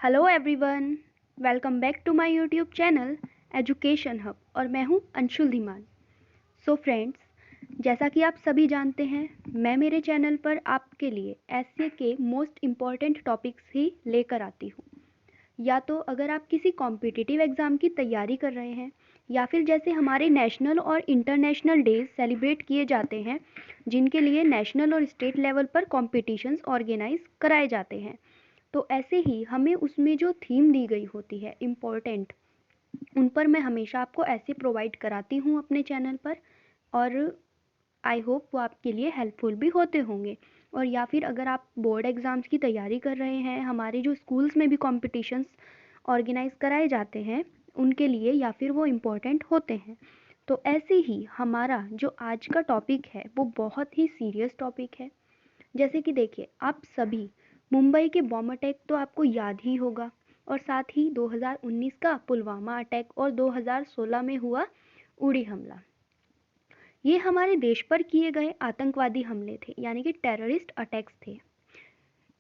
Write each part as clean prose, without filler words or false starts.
Hello everyone, welcome back to my YouTube channel education hub और मैं हूं Anshul Dhiman. So friends, जैसा कि आप सभी जानते हैं, मैं मेरे चैनल पर आपके लिए एसए के मोस्ट इम्पॉर्टेंट टॉपिक्स ही लेकर आती हूं। या तो अगर आप किसी कॉम्पिटिटिव एग्ज़ाम की तैयारी कर रहे हैं या फिर जैसे हमारे नेशनल और इंटरनेशनल डेज सेलिब्रेट किए जाते हैं जिनके लिए नेशनल और स्टेट लेवल पर कॉम्पिटिशन्स ऑर्गेनाइज कराए जाते हैं, तो ऐसे ही हमें उसमें जो थीम दी गई होती है इम्पोर्टेंट, उन पर मैं हमेशा आपको ऐसे प्रोवाइड कराती हूँ अपने चैनल पर। और आई होप वो आपके लिए हेल्पफुल भी होते होंगे। और या फिर अगर आप बोर्ड एग्ज़ाम्स की तैयारी कर रहे हैं, हमारे जो स्कूल्स में भी कॉम्पिटिशन्स ऑर्गेनाइज कराए जाते हैं उनके लिए, या फिर वो इम्पोर्टेंट होते हैं। तो ऐसे ही हमारा जो आज का टॉपिक है वो बहुत ही सीरियस टॉपिक है। जैसे कि देखिए, आप सभी मुंबई के बॉम्ब अटैक तो आपको याद ही होगा, और साथ ही 2019 का पुलवामा अटैक और 2016 में हुआ उड़ी हमला। ये हमारे देश पर किए गए आतंकवादी हमले थे, यानी कि टेररिस्ट अटैक्स थे।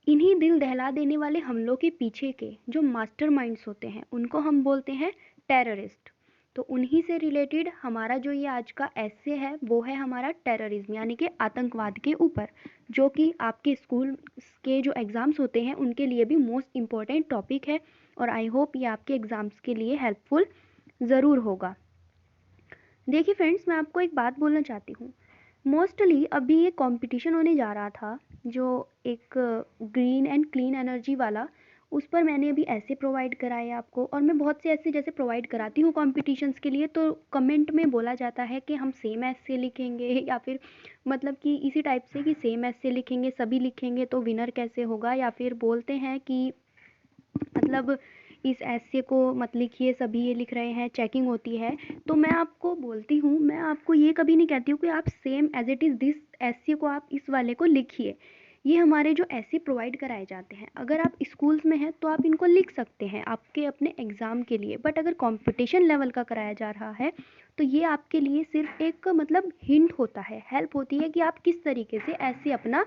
इन्हीं दिल दहला देने वाले हमलों के पीछे के जो मास्टरमाइंड्स होते हैं उनको हम बोलते हैं टेररिस्ट। तो उन्हीं से रिलेटेड हमारा जो ये आज का एस्से है वो है हमारा टेररिज्म यानी कि आतंकवाद के ऊपर, जो कि आपके स्कूल के जो एग्ज़ाम्स होते हैं उनके लिए भी मोस्ट इम्पॉर्टेंट टॉपिक है। और आई होप ये आपके एग्ज़ाम्स के लिए हेल्पफुल ज़रूर होगा। देखिए फ्रेंड्स, मैं आपको एक बात बोलना चाहती हूँ। मोस्टली अभी ये कंपटीशन होने जा रहा था, जो एक ग्रीन एंड क्लीन एनर्जी वाला, उस पर मैंने अभी ऐसे प्रोवाइड कराए आपको। और मैं बहुत से ऐसे जैसे प्रोवाइड कराती हूँ कॉम्पिटिशन्स के लिए, तो कमेंट में बोला जाता है कि हम सेम ऐसे लिखेंगे, या फिर मतलब कि इसी टाइप से कि सेम ऐसे लिखेंगे, सभी लिखेंगे तो विनर कैसे होगा। या फिर बोलते हैं कि मतलब इस ऐसे को मत लिखिए, सभी ये लिख रहे हैं, चेकिंग होती है। तो मैं आपको बोलती हूँ, मैं आपको ये कभी नहीं कहती हूँ कि आप same as it is this ऐसे को आप इस वाले को लिखिए। ये हमारे जो ऐसे प्रोवाइड कराए जाते हैं, अगर आप स्कूल्स में हैं तो आप इनको लिख सकते हैं आपके अपने एग्ज़ाम के लिए। बट अगर कंपटीशन लेवल का कराया जा रहा है तो ये आपके लिए सिर्फ एक मतलब हिंट होता है, हेल्प होती है कि आप किस तरीके से ऐसे अपना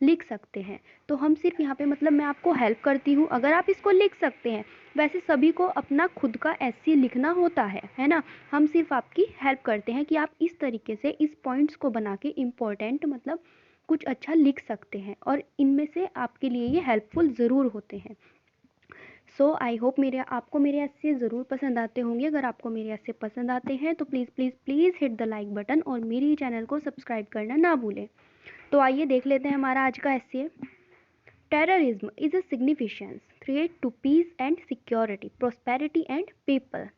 लिख सकते हैं। तो हम सिर्फ यहाँ पे मतलब मैं आपको हेल्प करती हूँ, अगर आप इसको लिख सकते हैं। वैसे सभी को अपना खुद का ऐसे लिखना होता है ना। हम सिर्फ आपकी हेल्प करते हैं कि आप इस तरीके से इस पॉइंट्स को बना के इम्पोर्टेंट मतलब कुछ अच्छा लिख सकते हैं, और इनमें से आपके लिए ये हेल्पफुल ज़रूर होते हैं। सो आई होप आपको मेरे ऐसे ज़रूर पसंद आते होंगे। अगर आपको मेरे ऐसे पसंद आते हैं तो please please please hit the like button और मेरी चैनल को सब्सक्राइब करना ना भूलें। तो आइए देख लेते हैं हमारा आज का ऐसे। Terrorism is a significant threat to peace and security, prosperity and people.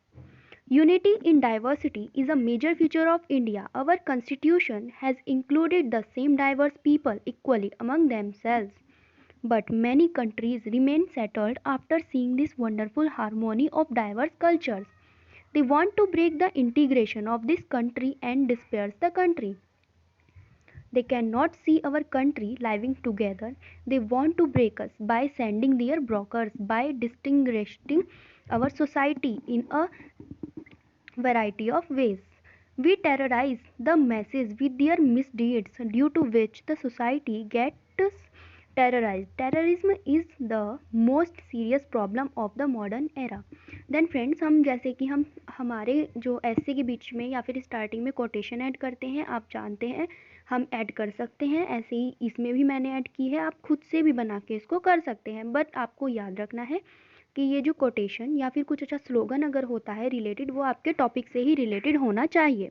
Unity in diversity is a major feature of India. Our constitution has included the same diverse people equally among themselves. But many countries remain settled after seeing this wonderful harmony of diverse cultures. They want to break the integration of this country and disperse the country. They cannot see our country living together. They want to break us by sending their brokers, by distinguishing our society in a variety of ways. We terrorize the masses with their misdeeds, due to which the society gets terrorized. Terrorism is the most serious problem of the modern era. Then friends, हम जैसे कि हम हमारे जो ऐसे के बीच में या फिर स्टार्टिंग में कोटेशन ऐड करते हैं, आप जानते हैं हम ऐड कर सकते हैं। ऐसे ही इसमें भी मैंने ऐड की है, आप खुद से भी बना के इसको कर सकते हैं। बट आपको याद रखना है कि ये जो कोटेशन या फिर कुछ अच्छा स्लोगन अगर होता है रिलेटेड, वो आपके टॉपिक से ही रिलेटेड होना चाहिए।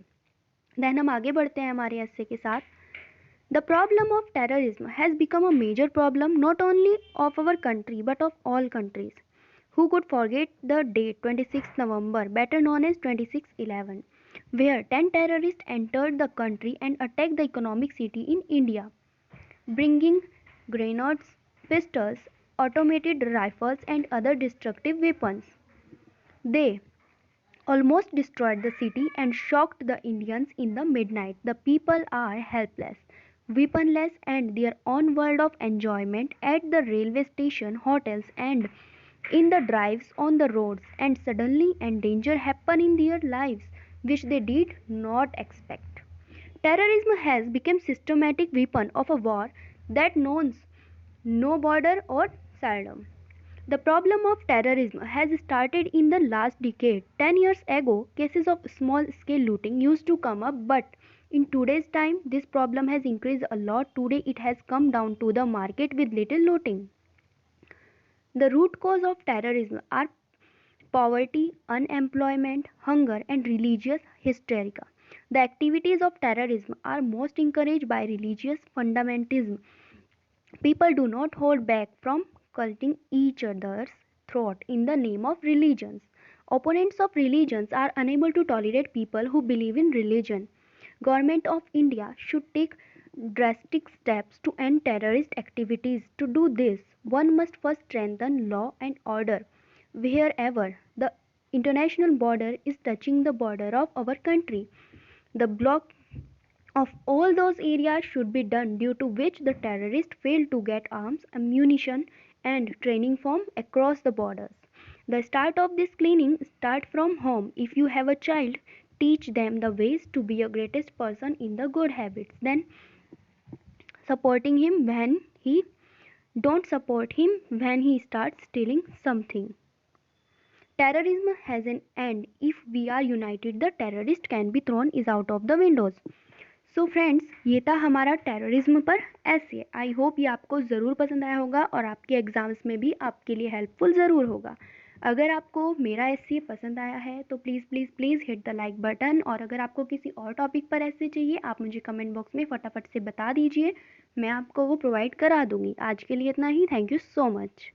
देन हम आगे बढ़ते हैं हमारे ऐसे के साथ। The problem of terrorism has become a major problem not only of our country but of all countries. Who could forget the date 26 November, better known as 26/11, where 10 terrorists entered the country and attacked the economic city in India, bringing grenades, pistols, automated rifles, and other destructive weapons. They almost destroyed the city and shocked the Indians in the midnight. The people are helpless, weaponless, and their own world of enjoyment at the railway station, hotels, and in the drives on the roads, and suddenly and danger happen in their lives which they did not expect. Terrorism has become systematic weapon of a war that knows no border or asylum. The problem of terrorism has started in the last decade. 10 years ago, cases of small scale looting used to come up, but in today's time, this problem has increased a lot. Today, it has come down to the market with little looting. The root cause of terrorism are poverty, unemployment, hunger, and religious hysteria. The activities of terrorism are most encouraged by religious fundamentalism. People do not hold back from cutting each other's throat in the name of religions. Opponents of religions are unable to tolerate people who believe in religion. Government of India should take drastic steps to end terrorist activities. To do this, one must first strengthen law and order wherever the international border is touching the border of our country. The block of all those areas should be done due to which the terrorists fail to get arms, ammunition, and training from across the borders. The start of this cleaning start from home. If you have a child, teach them the ways to be a greatest person in the good habits. Then supporting him when he don't support him when he starts stealing something. Terrorism has an end. If we are united, the terrorist can be thrown is out of the windows. So friends, ये था हमारा terrorism पर ऐसे। I hope ये आपको ज़रूर पसंद आया होगा और आपके एग्ज़ाम्स में भी आपके लिए हेल्पफुल ज़रूर होगा। अगर आपको मेरा ऐसे पसंद आया है तो please please please hit the like button, और अगर आपको किसी और टॉपिक पर ऐसे चाहिए आप मुझे कमेंट बॉक्स में फटाफट से बता दीजिए, मैं आपको वो प्रोवाइड करा दूँगी। आज के लिए इतना ही। Thank you so much.